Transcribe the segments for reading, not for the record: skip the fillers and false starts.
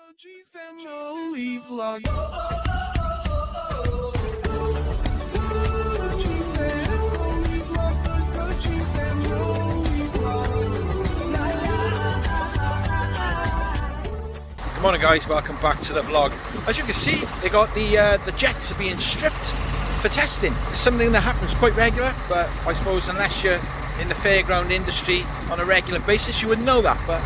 Good morning guys, welcome back to the vlog. As you can see, they got the jets are being stripped for testing. It's something that happens quite regular, but I suppose unless you're in the fairground industry on a regular basis you wouldn't know that. But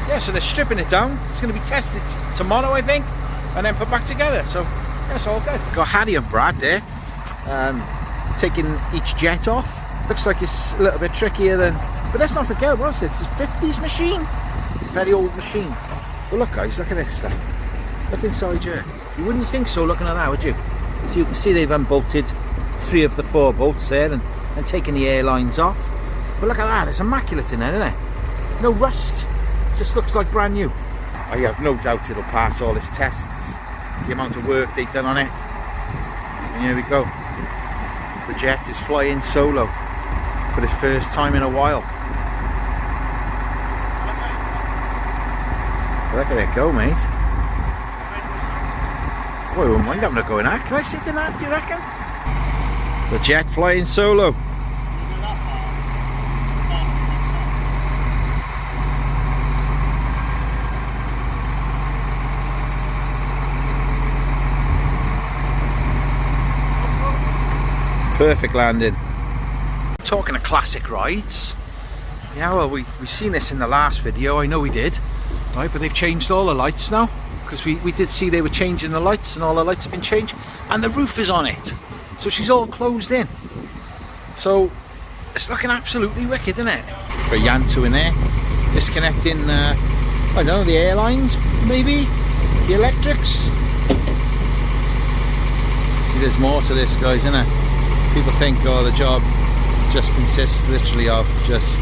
yeah, so they're stripping it down. It's going to be tested tomorrow I think, and then put back together. So yeah, it's all good. Got Harry and Brad there taking each jet off. Looks like it's a little bit trickier than, but let's not forget, what is this? It's a 50s machine. It's a very old machine. But look guys, look at this stuff. Look inside here. You wouldn't think so looking at that, would you? So you can see they've unbolted 3 of the 4 bolts there and taken the airlines off. But look at that, it's immaculate in there, isn't it? No rust, it just looks like brand new. I have no doubt it'll pass all its tests. The amount of work they've done on it. And here we go. The jet is flying solo for the first time in a while. Look at it go, mate. Boy, I wouldn't mind having a go in that. Can I sit in that, do you reckon? The jet flying solo. Perfect landing. Talking of classic rides. Yeah, well, we've seen this in the last video. I know we did. Right, but they've changed all the lights now, because we did see they were changing the lights, and all the lights have been changed, and the roof is on it, so she's all closed in. So it's looking absolutely wicked, isn't it? Got Yantu in there disconnecting I don't know, the airlines, maybe the electrics. See, there's more to this, guys, isn't it? People think, oh, the job just consists literally of just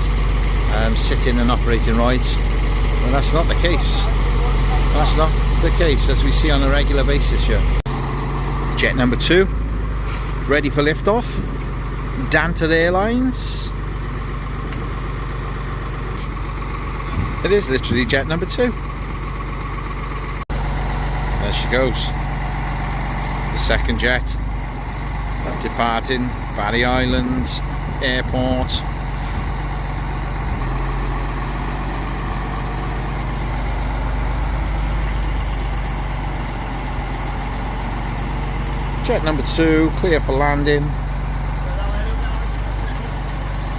sitting and operating rides. Well, that's not the case. That's not the case, as we see on a regular basis here. Jet number 2, ready for liftoff. Danted Airlines. It is literally jet number 2. There she goes. The second jet departing Barry Island Airport. Jet number 2, clear for landing.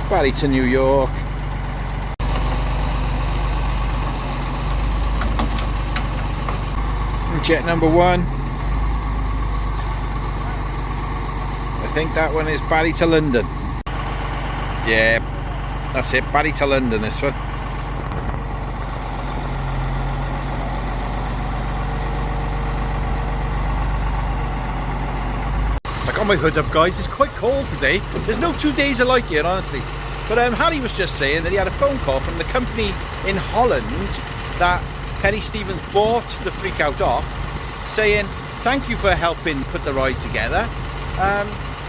Barry to New York. And jet number 1. I think that one is Barry to London. Yeah, that's it, Barry to London, this one. I got my hood up, guys. It's quite cold today. There's no 2 days alike here, honestly. But Harry was just saying that he had a phone call from the company in Holland that Penny Stevens bought the Freak Out off, saying thank you for helping put the ride together.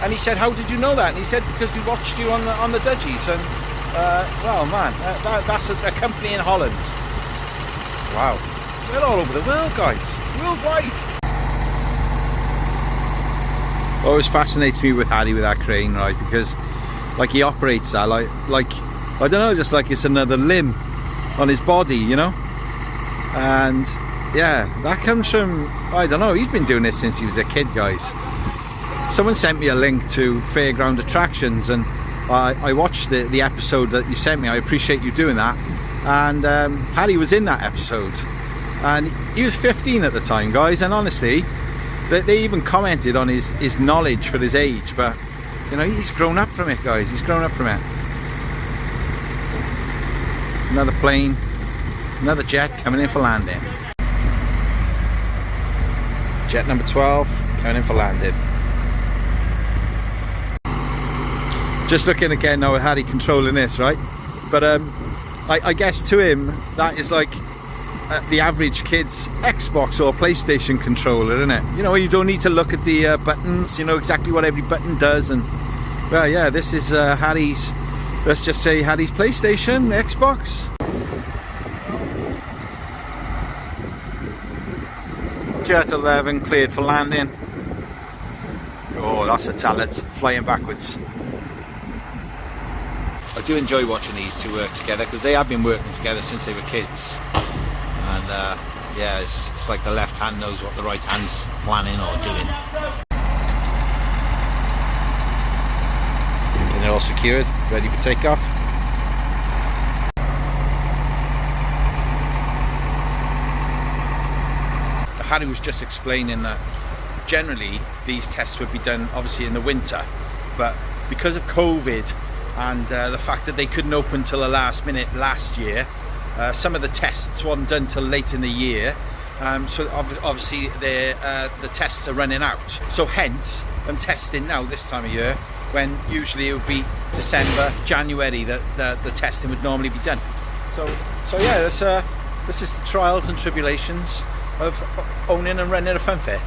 And he said, how did you know that? And he said, because we watched you on the Dudgies. And well, man, that's a company in Holland. Wow, they're all over the world, guys, worldwide. Always fascinates me with Harry with that crane, right? Because like he operates that like I don't know, just like it's another limb on his body, you know. And yeah, that comes from, I don't know, he's been doing this since he was a kid, guys. Someone sent me a link to Fairground Attractions, and I watched the episode that you sent me. I appreciate you doing that. And Harry was in that episode, and he was 15 at the time, guys. And honestly, they even commented on his knowledge for his age, but you know, he's grown up from it, guys. He's grown up from it. Another plane, another jet coming in for landing. Jet number 12 coming in for landing. Just looking again now at Harry controlling this, right? But I guess to him that is like the average kid's Xbox or PlayStation controller, isn't it? You know, you don't need to look at the buttons, you know exactly what every button does. And well, yeah, this is Harry's, let's just say Harry's PlayStation, Xbox. Jet 11 cleared for landing. Oh, that's a talent, flying backwards. I do enjoy watching these two work together because they have been working together since they were kids. And yeah, it's like the left hand knows what the right hand's planning or doing. And they're all secured, ready for takeoff. Harry was just explaining that generally these tests would be done obviously in the winter, but because of COVID and the fact that they couldn't open till the last minute last year, some of the tests weren't done till late in the year, so obviously the tests are running out. So hence I'm testing now this time of year, when usually it would be December, January that the testing would normally be done. So yeah, this is the trials and tribulations of owning and running a fun fair.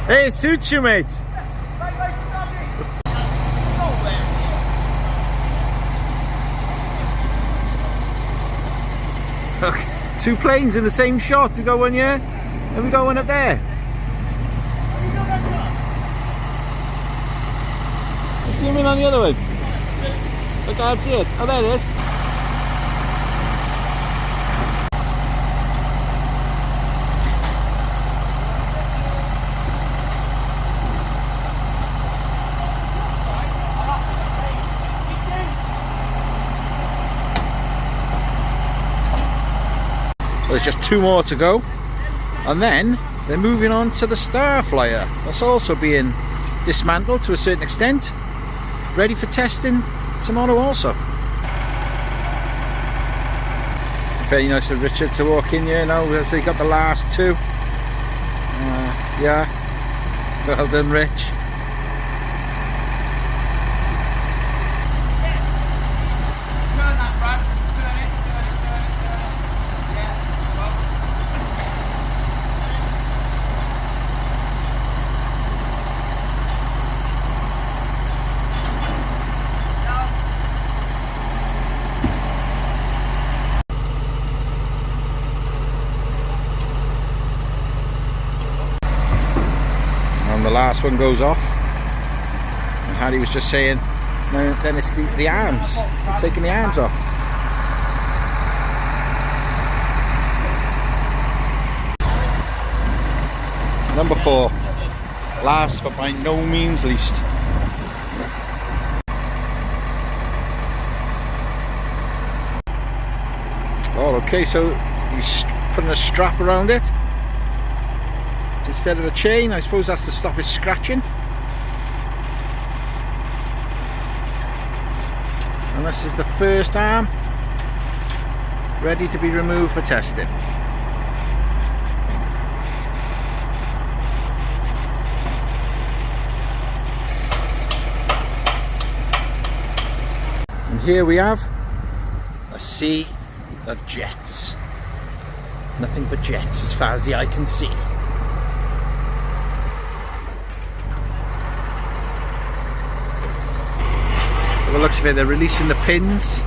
Hey, it suits you, mate. Look, two planes in the same shot. We got one here, and we got one up there. Zoom in on the other one. Look, I can't see it. Oh, there it is. There's just two more to go, and then they're moving on to the Starflyer. That's also being dismantled to a certain extent, ready for testing tomorrow also. Very nice of Richard to walk in here now as they got the last two. Yeah, well done, Rich. The last one goes off, and Harry was just saying then it's the arms, taking the arms off. Number 4, last but by no means least. Oh, okay, so he's putting a strap around it instead of a chain. I suppose that's to stop it scratching. And this is the first arm ready to be removed for testing. And here we have a sea of jets. Nothing but jets as far as the eye can see. By the looks of it, they're releasing the pins.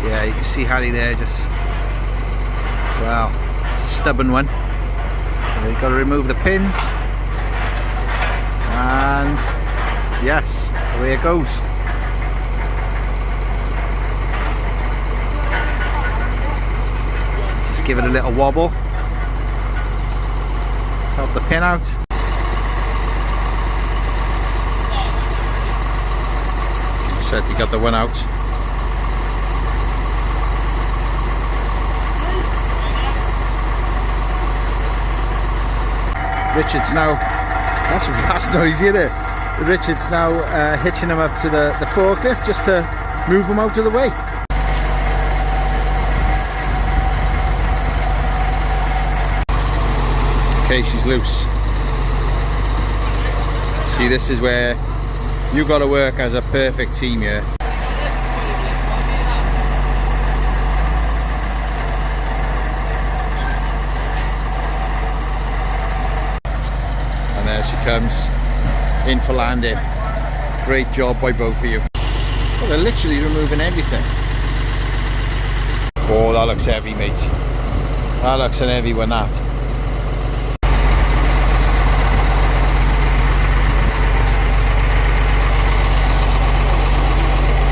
Yeah, you can see Harry there just, well, it's a stubborn one. So you've got to remove the pins, and yes, away it goes. Just give it a little wobble, help the pin out. Said you got the one out. Richard's now, that's noisy, isn't it? Richard's now hitching him up to the forklift just to move him out of the way. Okay, she's loose. See, this is where you got to work as a perfect team here. And there she comes, in for landing. Great job by both of you. Oh, they're literally removing everything. Oh, that looks heavy, mate. That looks an heavy one, that.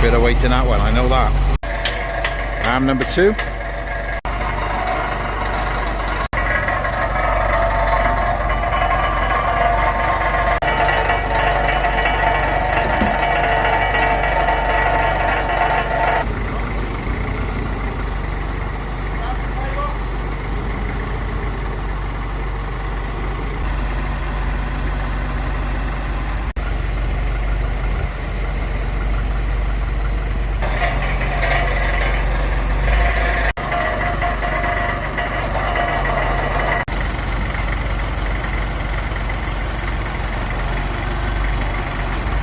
Bit of weight in that one, I know that. Arm number 2.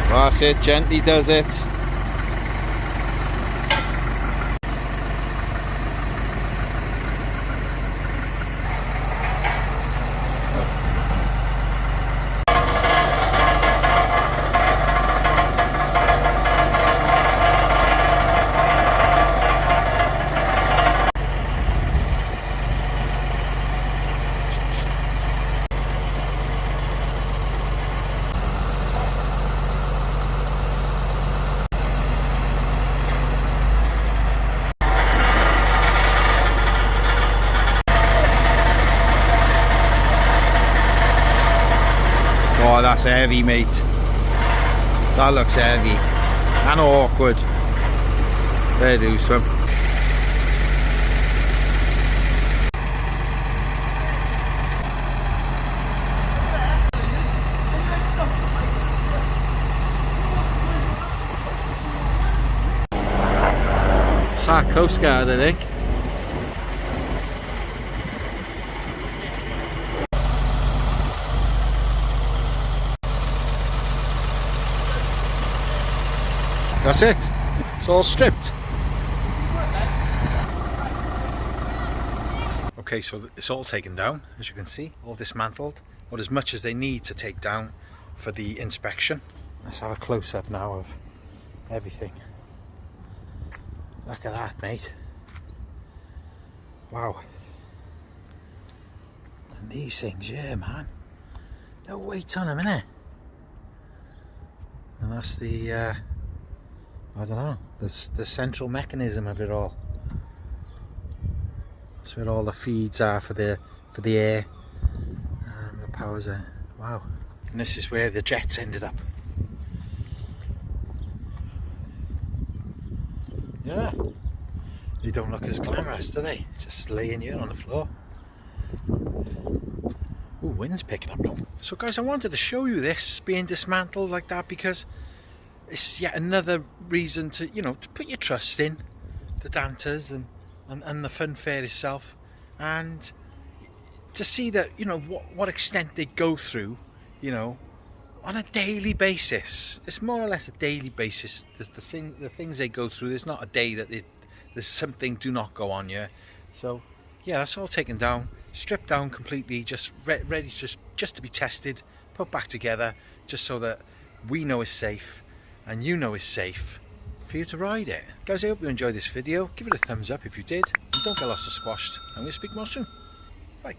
That's it, gently does it. Oh, that's heavy, mate. That looks heavy and awkward. There do swim. It's our Coast Guard, I think. That's it. It's all stripped. Okay, so it's all taken down, as you can see, all dismantled, or as much as they need to take down for the inspection. Let's have a close-up now of everything. Look at that, mate. Wow. And these things, yeah, man. No weight on them, innit? And that's the I don't know, the central mechanism of it all. That's where all the feeds are for the air and the powers are. Wow. And this is where the jets ended up. Yeah. They don't look as glamorous, do they? Just laying here on the floor. Ooh, wind's picking up now. So guys, I wanted to show you this being dismantled like that because it's yet another reason to, you know, to put your trust in the Danters and the fun fair itself, and to see that, you know, what extent they go through, you know, on a daily basis. It's more or less a daily basis. The things they go through. There's not a day that there's something do not go on here. So yeah, that's all taken down, stripped down completely, just ready just to be tested, put back together, just so that we know it's safe and you know it's safe for you to ride it. Guys, I hope you enjoyed this video. Give it a thumbs up if you did, and don't get lost or squashed, and we'll speak more soon. Bye.